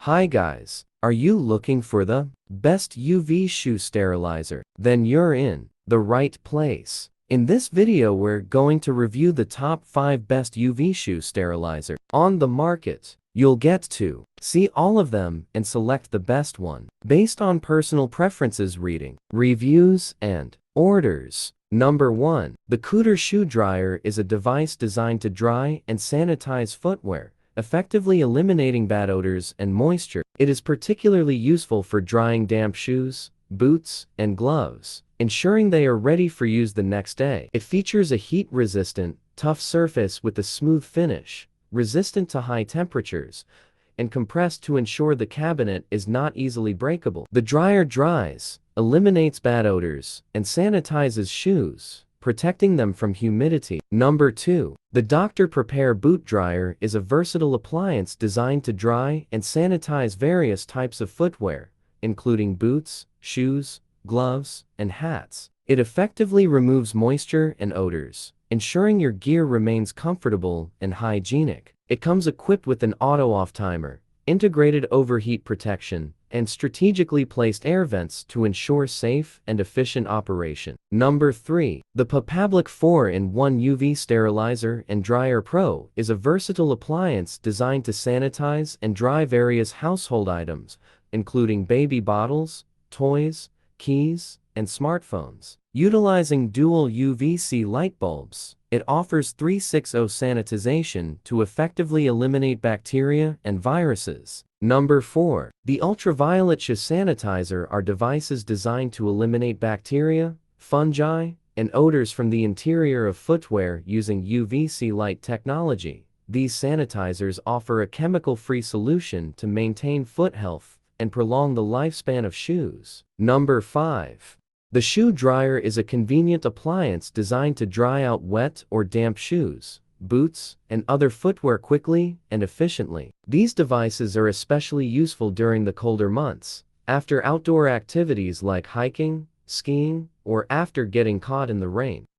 Hi guys, are you looking for the best UV shoe sterilizer? Then you're in the right place. In this video we're going to review the top 5 best UV shoe sterilizer on the market. You'll get to see all of them and select the best one based on personal preferences, reading reviews and orders. Number 1. The Cooter Shoe Dryer is a device designed to dry and sanitize footwear, effectively eliminating bad odors and moisture. It is particularly useful for drying damp shoes, boots, and gloves, ensuring they are ready for use the next day. It features a heat-resistant, tough surface with a smooth finish, resistant to high temperatures, and compressed to ensure the cabinet is not easily breakable. The dryer dries, eliminates bad odors, and sanitizes shoes, protecting them from humidity. Number 2. The DR.PREPARE Boot Dryer is a versatile appliance designed to dry and sanitize various types of footwear, including boots, shoes, gloves, and hats. It effectively removes moisture and odors, ensuring your gear remains comfortable and hygienic. It comes equipped with an auto-off timer, integrated overheat protection, and strategically placed air vents to ensure safe and efficient operation. Number 3. The Papablic 4-in-1 UV Sterilizer and Dryer Pro is a versatile appliance designed to sanitize and dry various household items, including baby bottles, toys, keys, and smartphones. Utilizing dual UVC light bulbs, it offers 360 sanitization to effectively eliminate bacteria and viruses. Number 4. The Ultraviolet Shoe Sanitizer are devices designed to eliminate bacteria, fungi, and odors from the interior of footwear using UVC light technology. These sanitizers offer a chemical-free solution to maintain foot health and prolong the lifespan of shoes. Number 5. The shoe dryer is a convenient appliance designed to dry out wet or damp shoes, boots, and other footwear quickly and efficiently. These devices are especially useful during the colder months, after outdoor activities like hiking, skiing, or after getting caught in the rain.